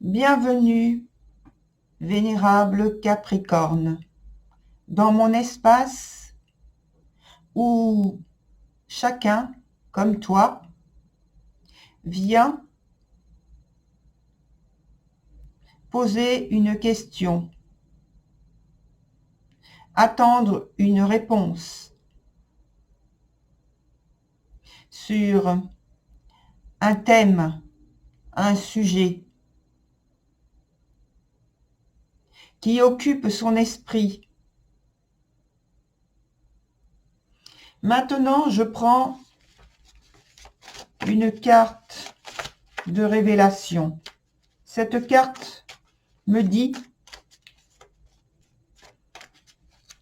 Bienvenue, vénérable Capricorne, dans mon espace où chacun, comme toi, vient poser une question, attendre une réponse sur un thème, un sujet qui occupe son esprit. Maintenant, je prends une carte de révélation. Cette carte me dit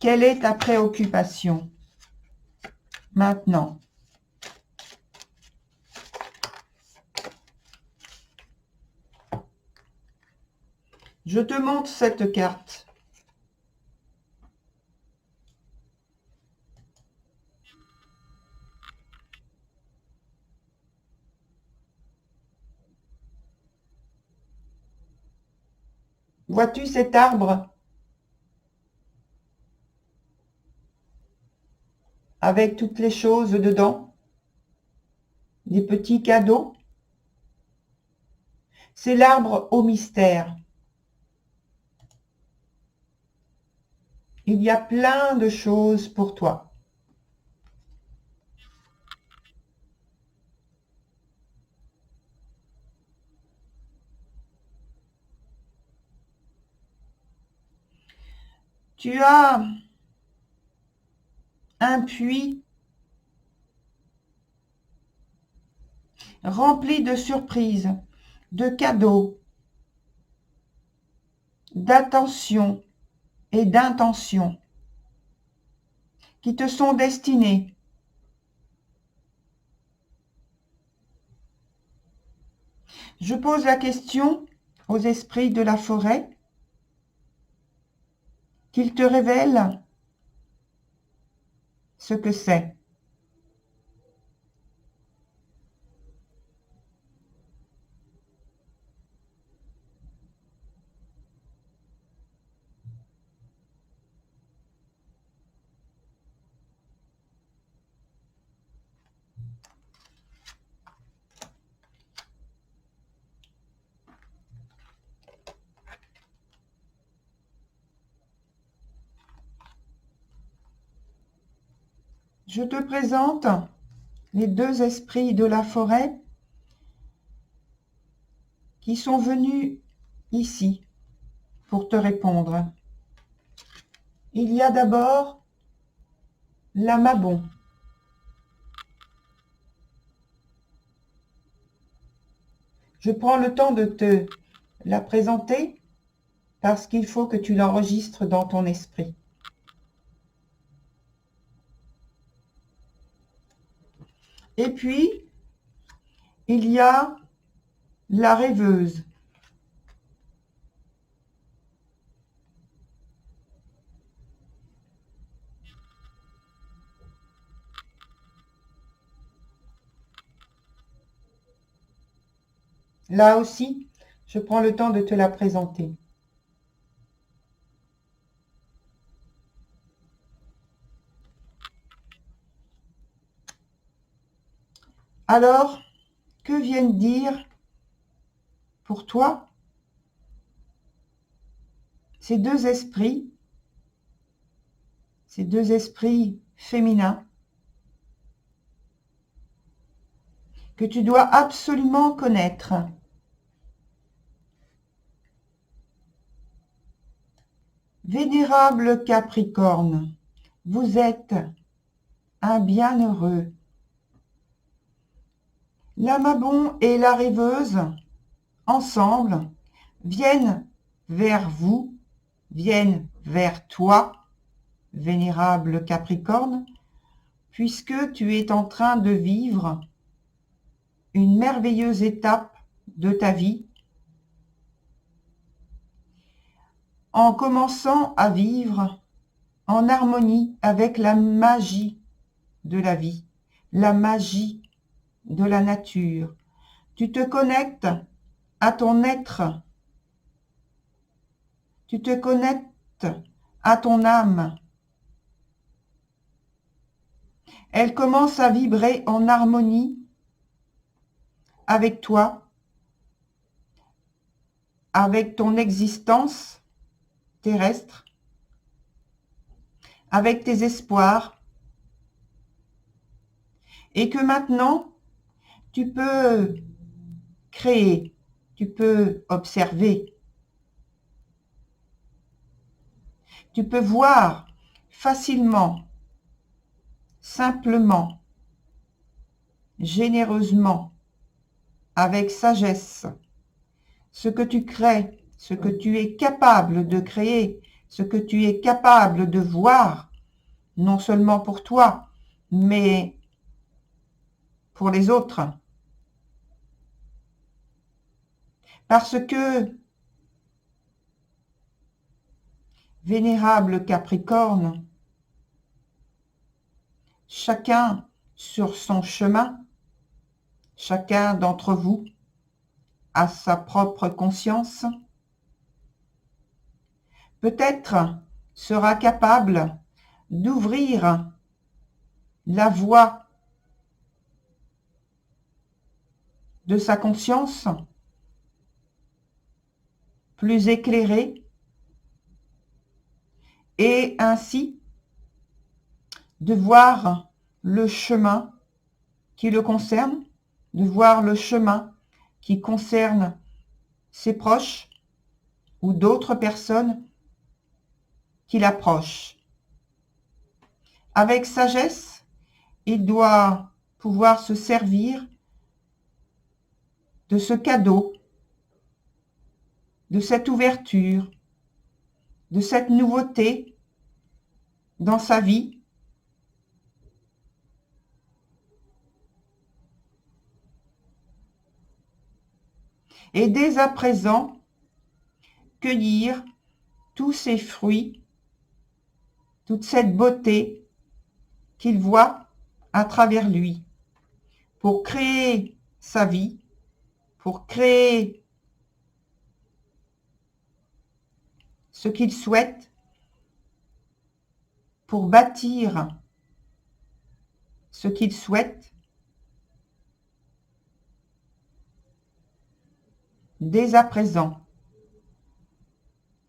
quelle est ta préoccupation maintenant. Je te montre cette carte. Vois-tu cet arbre avec toutes les choses dedans? Des petits cadeaux? C'est l'arbre au mystère. Il y a plein de choses pour toi. Tu as un puits rempli de surprises, de cadeaux, d'attention et d'intentions qui te sont destinés. Je pose la question aux esprits de la forêt qu'ils te révèlent ce que c'est. Je te présente les deux esprits de la forêt qui sont venus ici pour te répondre. Il y a d'abord la Mabon. Je prends le temps de te la présenter parce qu'il faut que tu l'enregistres dans ton esprit. Et puis, il y a la rêveuse. Là aussi, je prends le temps de te la présenter. Alors, que viennent dire pour toi ces deux esprits féminins que tu dois absolument connaître? Vénérable Capricorne, vous êtes un bienheureux. La Mabon et la rêveuse, ensemble, viennent vers vous, viennent vers toi, vénérable Capricorne, puisque tu es en train de vivre une merveilleuse étape de ta vie, en commençant à vivre en harmonie avec la magie de la vie, la magie de la nature. Tu te connectes à ton être Tu te connectes à ton âme. Elle commence à vibrer en harmonie avec toi, avec ton existence terrestre, avec tes espoirs, et que maintenant, tu peux créer, tu peux observer, tu peux voir facilement, simplement, généreusement, avec sagesse, ce que tu crées, ce que tu es capable de créer, ce que tu es capable de voir, non seulement pour toi, mais pour les autres. Parce que, vénérable Capricorne, chacun sur son chemin, chacun d'entre vous a sa propre conscience, peut-être sera capable d'ouvrir la voie de sa conscience plus éclairée et ainsi de voir le chemin qui le concerne, de voir le chemin qui concerne ses proches ou d'autres personnes qui l'approchent. Avec sagesse, il doit pouvoir se servir de ce cadeau, de cette ouverture, de cette nouveauté dans sa vie, et dès à présent cueillir tous ces fruits, toute cette beauté qu'il voit à travers lui, pour créer sa vie, pour créer ce qu'il souhaite, pour bâtir ce qu'il souhaite, dès à présent.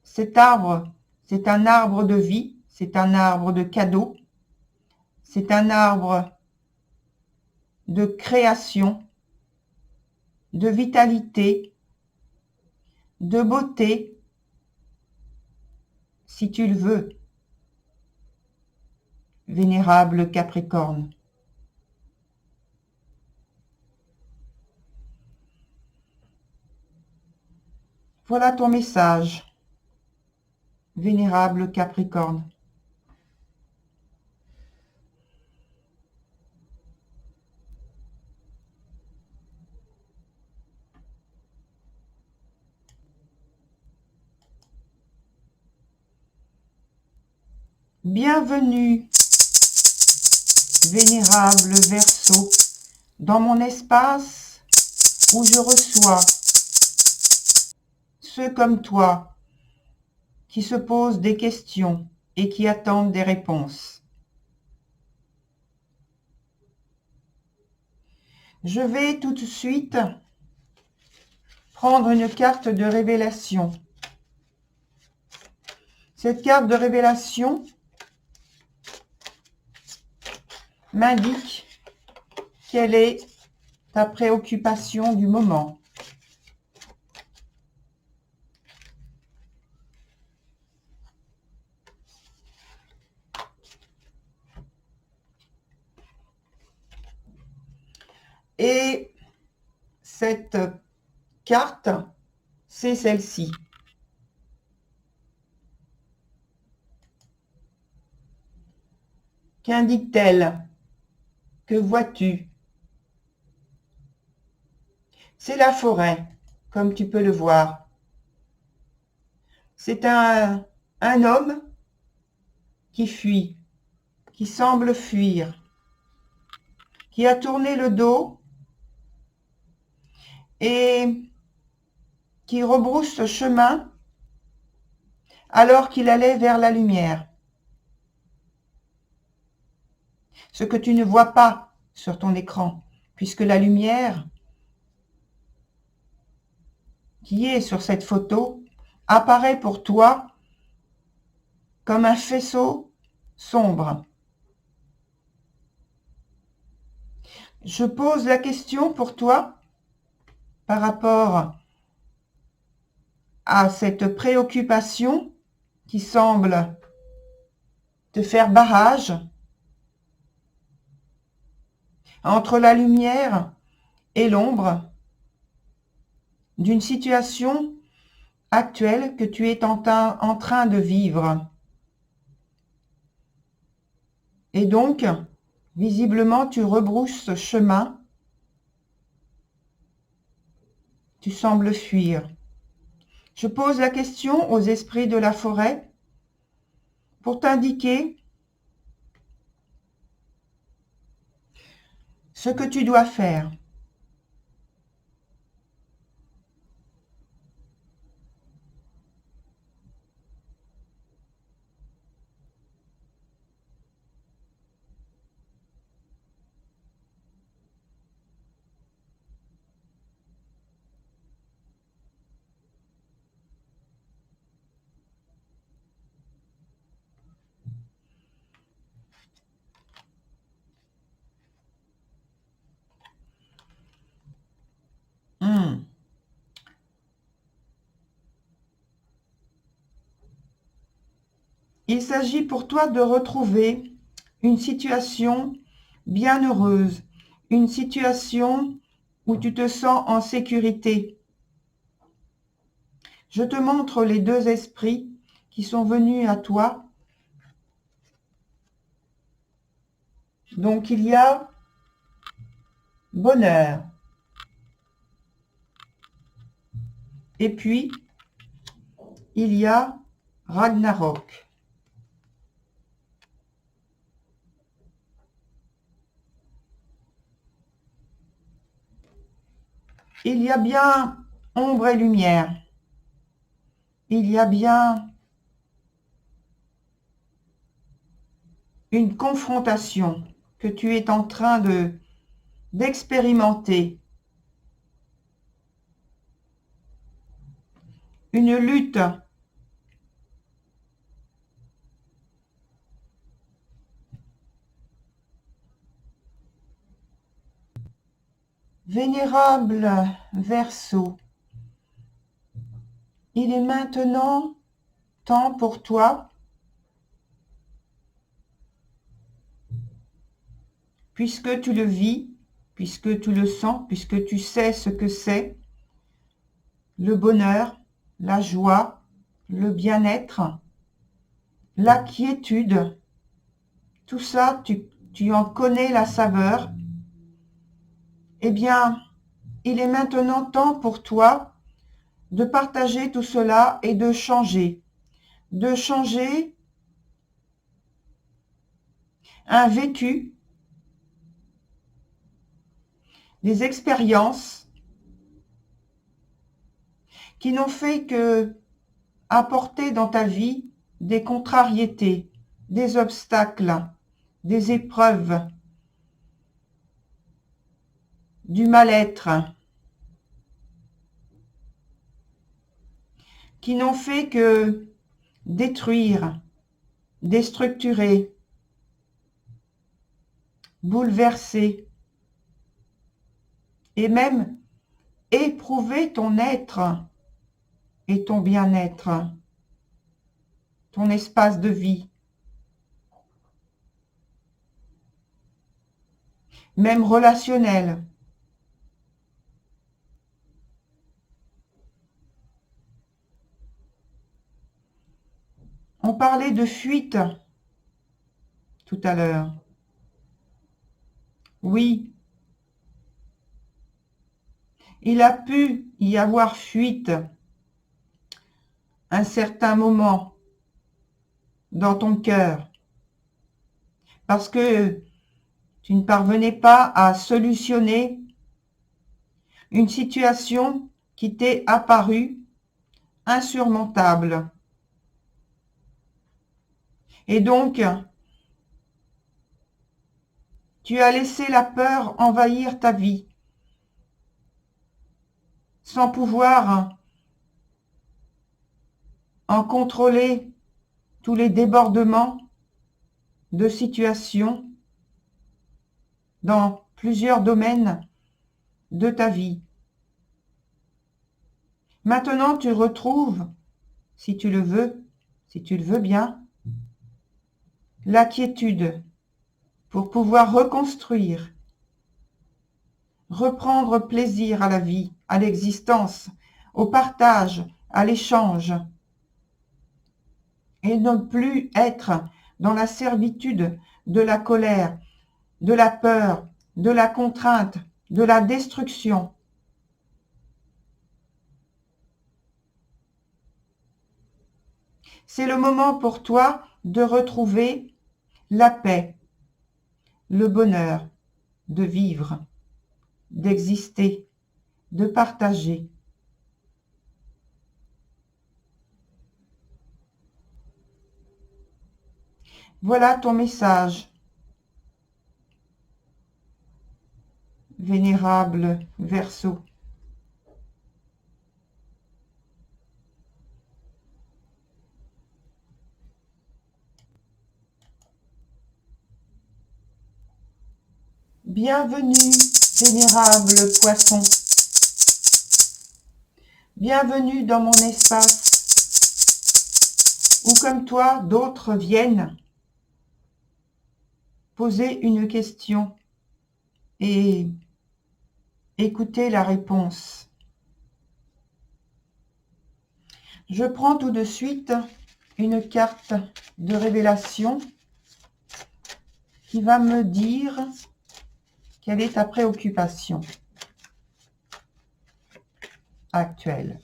Cet arbre, c'est un arbre de vie, c'est un arbre de cadeaux, c'est un arbre de création, de vitalité, de beauté, si tu le veux, vénérable Capricorne. Voilà ton message, vénérable Capricorne. Bienvenue, vénérable Verseau, dans mon espace où je reçois ceux comme toi qui se posent des questions et qui attendent des réponses. Je vais tout de suite prendre une carte de révélation. Cette carte de révélation m'indique quelle est ta préoccupation du moment. Et cette carte, c'est celle-ci. Qu'indique-t-elle? Que vois-tu? C'est la forêt, comme tu peux le voir. C'est un homme qui fuit, qui semble fuir, qui a tourné le dos et qui rebrousse chemin alors qu'il allait vers la lumière. Ce que tu ne vois pas sur ton écran, puisque la lumière qui est sur cette photo apparaît pour toi comme un faisceau sombre. Je pose la question pour toi par rapport à cette préoccupation qui semble te faire barrage entre la lumière et l'ombre d'une situation actuelle que tu es en train de vivre. Et donc, visiblement, tu rebrousses chemin, tu sembles fuir. Je pose la question aux esprits de la forêt pour t'indiquer ce que tu dois faire. Il s'agit pour toi de retrouver une situation bien heureuse, une situation où tu te sens en sécurité. Je te montre les deux esprits qui sont venus à toi. Donc il y a bonheur. Et puis, il y a Ragnarok. Il y a bien ombre et lumière. Il y a bien une confrontation que tu es en train d'expérimenter. Une lutte vénérable Verseau. Il est maintenant temps pour toi, puisque tu le vis, puisque tu le sens, puisque tu sais ce que c'est, le bonheur, la joie, le bien-être, la quiétude, tout ça, tu en connais la saveur. Eh bien, il est maintenant temps pour toi de partager tout cela et de changer un vécu, des expériences qui n'ont fait que apporter dans ta vie des contrariétés, des obstacles, des épreuves, du mal-être, qui n'ont fait que détruire, déstructurer, bouleverser et même éprouver ton être et ton bien-être, ton espace de vie, même relationnel. On parlait de fuite tout à l'heure. Oui, il a pu y avoir fuite un certain moment dans ton cœur parce que tu ne parvenais pas à solutionner une situation qui t'est apparue insurmontable. Et donc, tu as laissé la peur envahir ta vie, sans pouvoir en contrôler tous les débordements de situations dans plusieurs domaines de ta vie. Maintenant, tu retrouves, si tu le veux bien, la quiétude pour pouvoir reconstruire, reprendre plaisir à la vie, à l'existence, au partage, à l'échange, et ne plus être dans la servitude de la colère, de la peur, de la contrainte, de la destruction. C'est le moment pour toi de retrouver la paix, le bonheur de vivre, d'exister, de partager. Voilà ton message, vénérable Verseau. Bienvenue, vénérable Poisson. Bienvenue dans mon espace, où comme toi, d'autres viennent poser une question et écouter la réponse. Je prends tout de suite une carte de révélation qui va me dire quelle est ta préoccupation actuelle.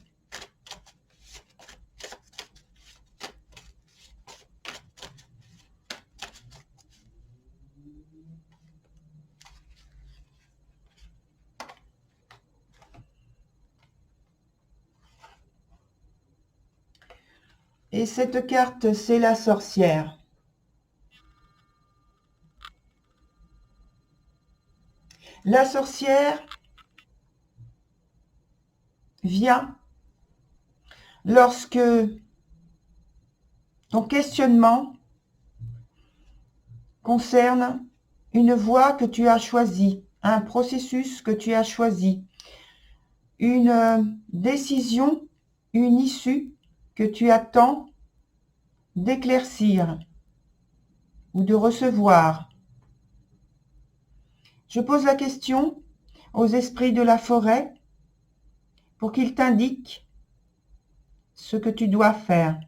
Et cette carte, c'est la sorcière. La sorcière vient lorsque ton questionnement concerne une voie que tu as choisie, un processus que tu as choisi, une décision, une issue que tu attends d'éclaircir ou de recevoir. Je pose la question aux esprits de la forêt pour qu'ils t'indiquent ce que tu dois faire.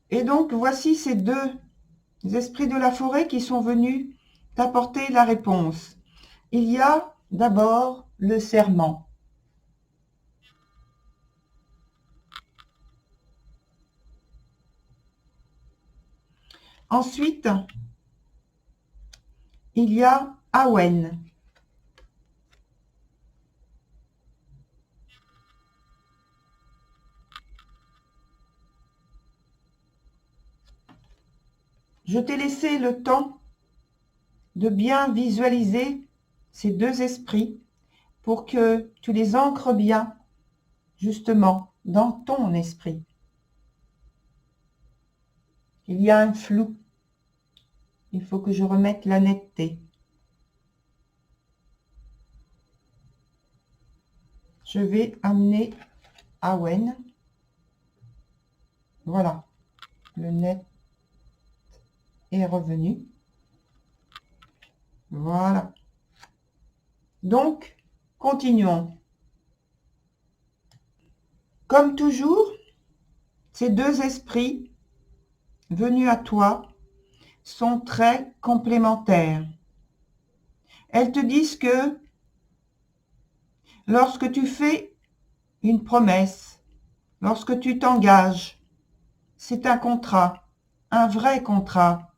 Et donc, voici ces deux esprits de la forêt qui sont venus t'apporter la réponse. Il y a d'abord le serment. Ensuite, il y a Awen. Je t'ai laissé le temps de bien visualiser ces deux esprits pour que tu les ancres bien, justement, dans ton esprit. Il y a un flou. Il faut que je remette la netteté. Je vais amener Awen. Voilà, le net est revenu. Voilà. Donc, continuons. Comme toujours, ces deux esprits venus à toi sont très complémentaires. Elles te disent que Lorsque tu fais une promesse, lorsque tu t'engages, c'est un contrat, un vrai contrat,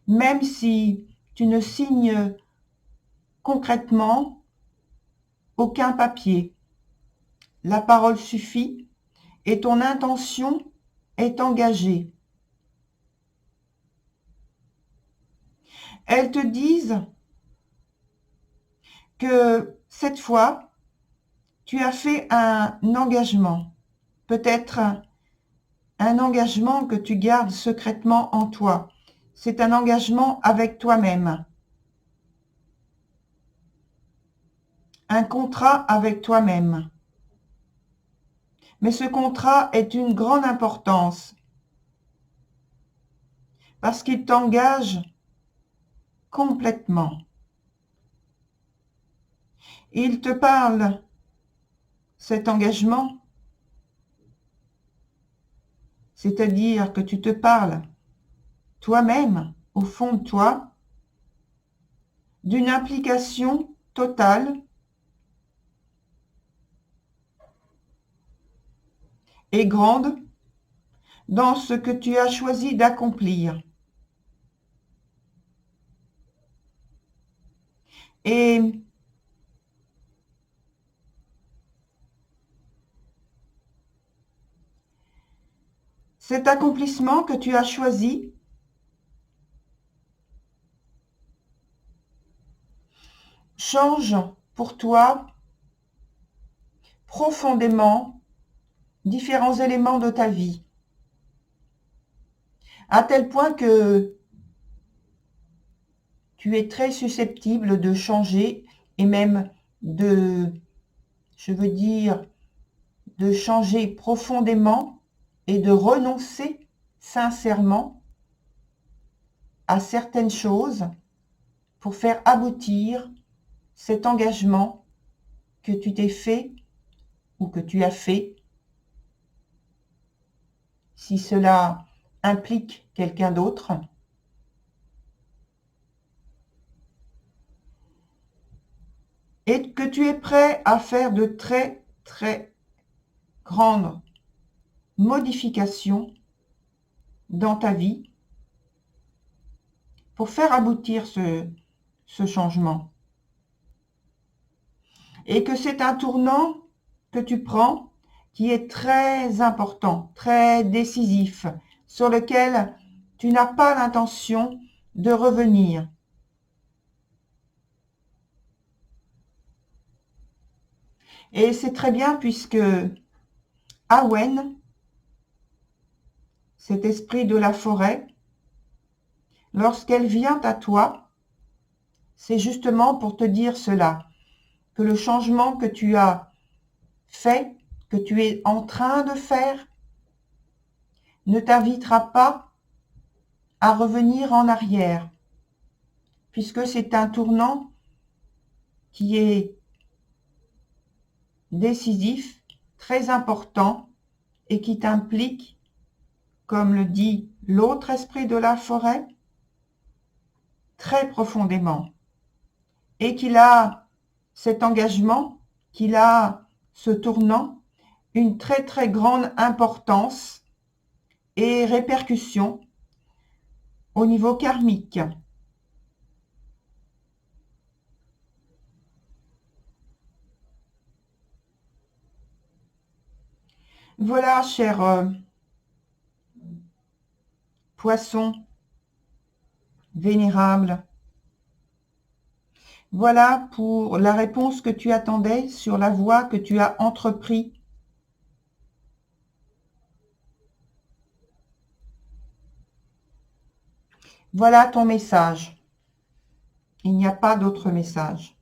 même si tu ne signes concrètement aucun papier. La parole suffit et ton intention est engagée. Elles te disent que cette fois, tu as fait un engagement, peut-être un engagement que tu gardes secrètement en toi. C'est un engagement avec toi-même, un contrat avec toi-même. Mais ce contrat est d'une grande importance parce qu'il t'engage complètement. Il te parle, cet engagement, c'est-à-dire que tu te parles toi-même, au fond de toi, d'une implication totale et grande dans ce que tu as choisi d'accomplir. Et cet accomplissement que tu as choisi change pour toi profondément différents éléments de ta vie, à tel point que tu es très susceptible de changer et même je veux dire, de changer profondément et de renoncer sincèrement à certaines choses pour faire aboutir cet engagement que tu t'es fait ou que tu as fait, si cela implique quelqu'un d'autre. Et que tu es prêt à faire de très, très grandes modifications dans ta vie pour faire aboutir ce changement. Et que c'est un tournant que tu prends qui est très important, très décisif, sur lequel tu n'as pas l'intention de revenir. Et c'est très bien puisque Awen, cet esprit de la forêt, lorsqu'elle vient à toi, c'est justement pour te dire cela, que le changement que tu as fait, que tu es en train de faire, ne t'invitera pas à revenir en arrière, puisque c'est un tournant qui est décisif, très important, et qui t'implique, comme le dit l'autre esprit de la forêt, très profondément. Et qu'il a cet engagement, qu'il a ce tournant, une très très grande importance et répercussion au niveau karmique. Voilà, cher poisson vénérable, voilà pour la réponse que tu attendais sur la voie que tu as entrepris. Voilà ton message. Il n'y a pas d'autre message.